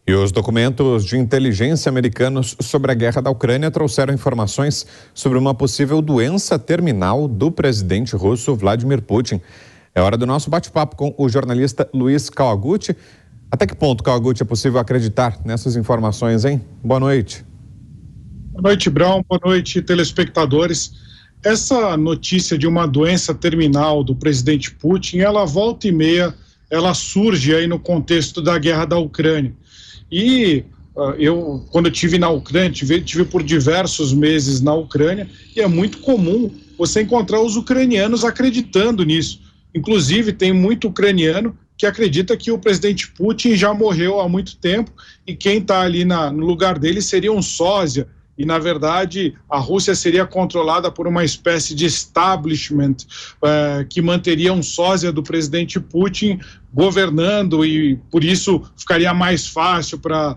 E os documentos de inteligência americanos sobre a guerra da Ucrânia trouxeram informações sobre uma possível doença terminal do presidente russo Vladimir Putin. É hora do nosso bate-papo com o jornalista Luiz Kawaguchi. Até que ponto, Kawaguchi, é possível acreditar nessas informações, hein? Boa noite. Boa noite, Brown. Boa noite, telespectadores. Essa notícia de uma doença terminal do presidente Putin, ela volta e meia, ela surge aí no contexto da guerra da Ucrânia. E quando eu estive na Ucrânia, tive por diversos meses na Ucrânia, e é muito comum você encontrar os ucranianos acreditando nisso. Inclusive, tem muito ucraniano que acredita que o presidente Putin já morreu há muito tempo e quem está ali no lugar dele seria um sósia. E, na verdade, a Rússia seria controlada por uma espécie de establishment que manteria um sósia do presidente Putin governando e, por isso, ficaria mais fácil para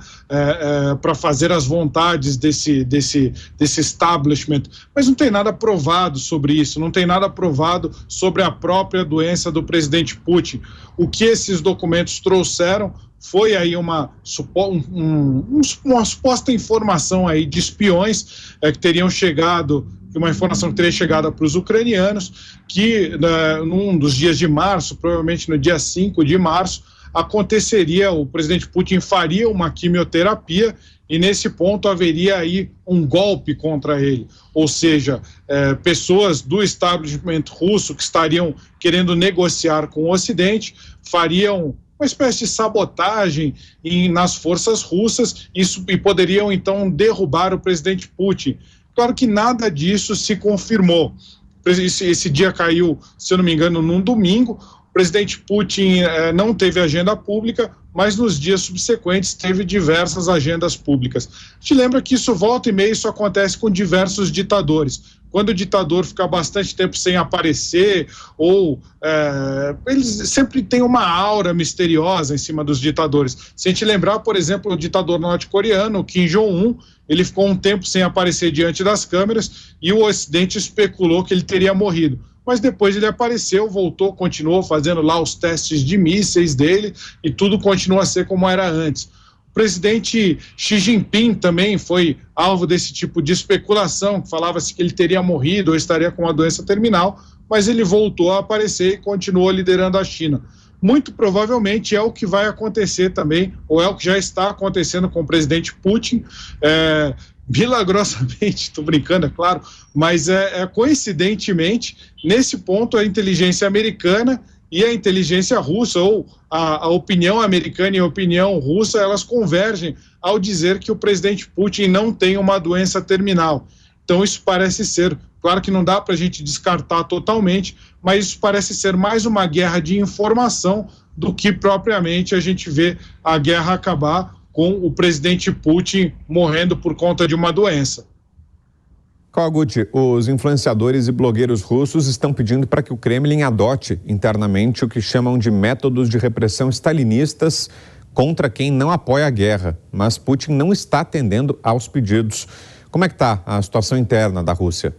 fazer as vontades desse establishment. Mas não tem nada provado sobre isso, não tem nada provado sobre a própria doença do presidente Putin. O que esses documentos trouxeram foi aí uma suposta informação aí de espiões que teriam chegado, uma informação que teria chegado para os ucranianos, que num dos dias de março, provavelmente no dia 5 de março, o presidente Putin faria uma quimioterapia e nesse ponto haveria aí um golpe contra ele, ou seja, pessoas do establishment russo que estariam querendo negociar com o Ocidente fariam uma espécie de sabotagem nas forças russas e poderiam, então, derrubar o presidente Putin. Claro que nada disso se confirmou. Esse dia caiu, se eu não me engano, num domingo. O presidente Putin não teve agenda pública, mas nos dias subsequentes teve diversas agendas públicas. A gente lembra que isso volta e meia, isso acontece com diversos ditadores. Quando o ditador fica bastante tempo sem aparecer, ou eles sempre têm uma aura misteriosa em cima dos ditadores. Se a gente lembrar, por exemplo, o ditador norte-coreano, Kim Jong-un, ele ficou um tempo sem aparecer diante das câmeras e o Ocidente especulou que ele teria morrido. Mas depois ele apareceu, voltou, continuou fazendo lá os testes de mísseis dele e tudo continua a ser como era antes. O presidente Xi Jinping também foi alvo desse tipo de especulação, falava-se que ele teria morrido ou estaria com uma doença terminal, mas ele voltou a aparecer e continuou liderando a China. Muito provavelmente é o que vai acontecer também, ou é o que já está acontecendo com o presidente Putin, milagrosamente, estou brincando, é claro, mas coincidentemente, nesse ponto, a inteligência americana e a inteligência russa, ou a opinião americana e a opinião russa, elas convergem ao dizer que o presidente Putin não tem uma doença terminal. Então isso parece ser, claro que não dá para a gente descartar totalmente, mas isso parece ser mais uma guerra de informação do que propriamente a gente vê a guerra acabar com o presidente Putin morrendo por conta de uma doença. Kawaguchi, os influenciadores e blogueiros russos estão pedindo para que o Kremlin adote internamente o que chamam de métodos de repressão stalinistas contra quem não apoia a guerra, mas Putin não está atendendo aos pedidos. Como é que está a situação interna da Rússia?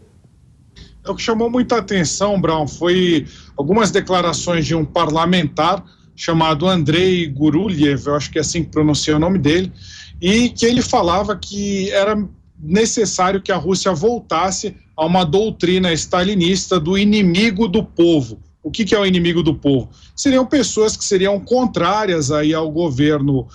O que chamou muita atenção, Brown, foi algumas declarações de um parlamentar chamado Andrei Guruliev, eu acho que é assim que pronuncia o nome dele, e que ele falava que era necessário que a Rússia voltasse a uma doutrina stalinista do inimigo do povo. O que é o inimigo do povo? Seriam pessoas que seriam contrárias aí ao governo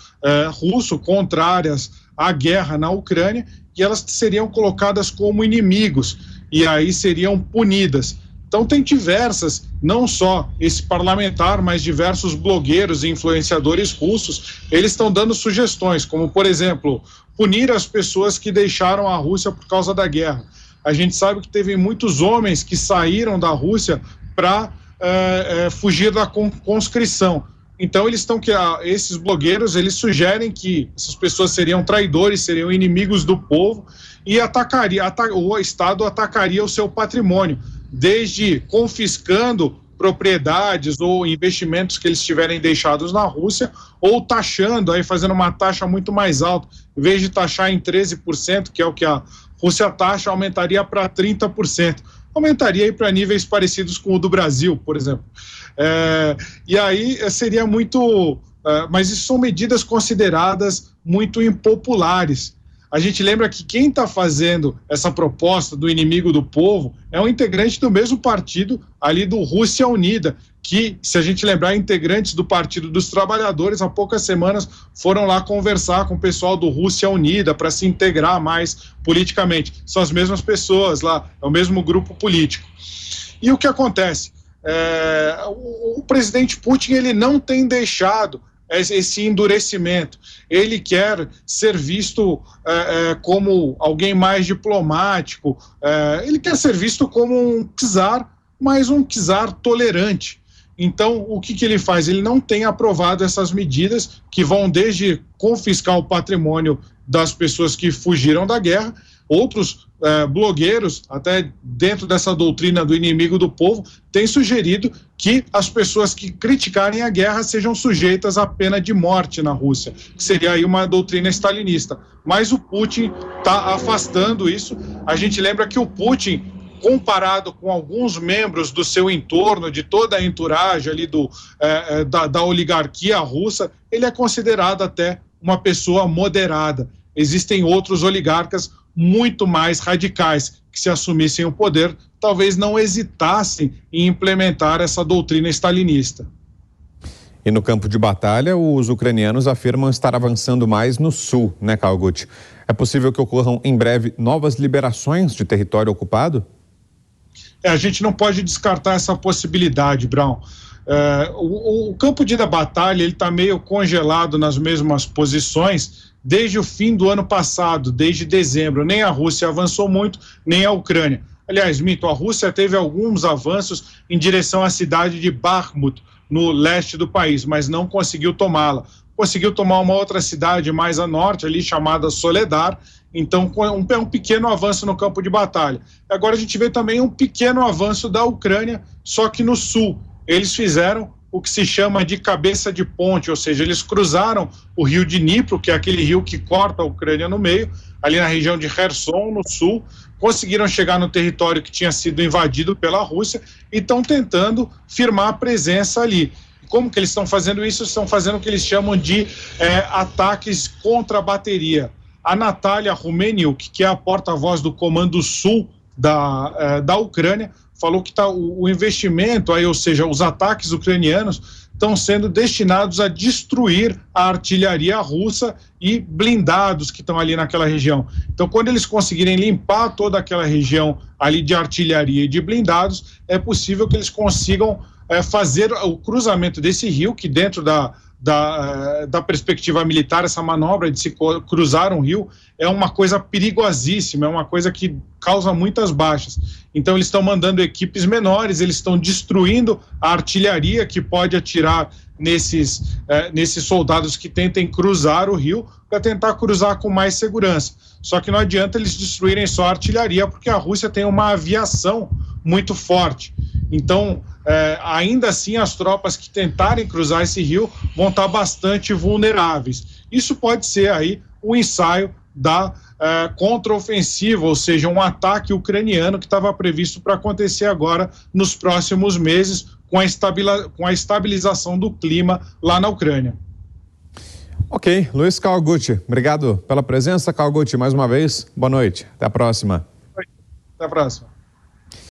russo, contrárias à guerra na Ucrânia, e elas seriam colocadas como inimigos, e aí seriam punidas. Então tem diversas, não só esse parlamentar, mas diversos blogueiros e influenciadores russos, eles estão dando sugestões, como, por exemplo, punir as pessoas que deixaram a Rússia por causa da guerra. A gente sabe que teve muitos homens que saíram da Rússia para fugir da conscrição. Então esses blogueiros, eles sugerem que essas pessoas seriam traidores, seriam inimigos do povo e o Estado atacaria o seu patrimônio, desde confiscando propriedades ou investimentos que eles tiverem deixados na Rússia, ou taxando, aí fazendo uma taxa muito mais alta. Em vez de taxar em 13%, que é o que a Rússia taxa, aumentaria para 30%. Aumentaria para níveis parecidos com o do Brasil, por exemplo. E aí seria muito mas isso são medidas consideradas muito impopulares. A gente lembra que quem está fazendo essa proposta do inimigo do povo é um integrante do mesmo partido ali do Rússia Unida, que, se a gente lembrar, integrantes do Partido dos Trabalhadores, há poucas semanas foram lá conversar com o pessoal do Rússia Unida para se integrar mais politicamente. São as mesmas pessoas lá, é o mesmo grupo político. E o que acontece? O presidente Putin, ele não tem deixado esse endurecimento. Ele quer ser visto como alguém mais diplomático, ele quer ser visto como um czar, mas um czar tolerante. Então, o que ele faz? Ele não tem aprovado essas medidas que vão desde confiscar o patrimônio das pessoas que fugiram da guerra. Outros blogueiros, até dentro dessa doutrina do inimigo do povo, têm sugerido que as pessoas que criticarem a guerra sejam sujeitas à pena de morte na Rússia, que seria aí uma doutrina stalinista. Mas o Putin está afastando isso. A gente lembra que o Putin, comparado com alguns membros do seu entorno, de toda a entourage ali da oligarquia russa, ele é considerado até uma pessoa moderada. Existem outros oligarcas muito mais radicais, que, se assumissem o poder, talvez não hesitassem em implementar essa doutrina stalinista. E no campo de batalha, os ucranianos afirmam estar avançando mais no sul, né, Karl Gutt? É possível que ocorram em breve novas liberações de território ocupado? A gente não pode descartar essa possibilidade, Brown. O campo de batalha está meio congelado nas mesmas posições desde o fim do ano passado, desde dezembro. Nem a Rússia avançou muito, nem a Ucrânia. Aliás, Mito, a Rússia teve alguns avanços em direção à cidade de Bakhmut, no leste do país, mas não conseguiu tomá-la. Conseguiu tomar uma outra cidade mais a norte, ali chamada Soledar. Então, um pequeno avanço no campo de batalha. Agora a gente vê também um pequeno avanço da Ucrânia, só que no sul. Eles fizeram o que se chama de cabeça de ponte, ou seja, eles cruzaram o rio de Dnipro, que é aquele rio que corta a Ucrânia no meio, ali na região de Kherson, no sul, conseguiram chegar no território que tinha sido invadido pela Rússia e estão tentando firmar a presença ali. Como que eles estão fazendo isso? Estão fazendo o que eles chamam de ataques contra a bateria. A Natália Rumeniuk, que é a porta-voz do Comando Sul da Ucrânia, falou que o investimento, aí, ou seja, os ataques ucranianos estão sendo destinados a destruir a artilharia russa e blindados que estão ali naquela região. Então, quando eles conseguirem limpar toda aquela região ali de artilharia e de blindados, é possível que eles consigam fazer o cruzamento desse rio, que dentro da perspectiva militar, essa manobra de se cruzar um rio é uma coisa perigosíssima, é uma coisa que causa muitas baixas. Então eles estão mandando equipes menores, eles estão destruindo a artilharia que pode atirar nesses soldados que tentem cruzar o rio, para tentar cruzar com mais segurança. Só que não adianta eles destruírem só a artilharia, porque a Rússia tem uma aviação muito forte. Então, ainda assim, as tropas que tentarem cruzar esse rio vão estar bastante vulneráveis. Isso pode ser aí um ensaio da contraofensiva, ou seja, um ataque ucraniano que estava previsto para acontecer agora nos próximos meses, com a estabilização do clima lá na Ucrânia. Ok, Luiz Karl Gutt, obrigado pela presença, Karl Gutt, mais uma vez, boa noite, até a próxima. Até a próxima.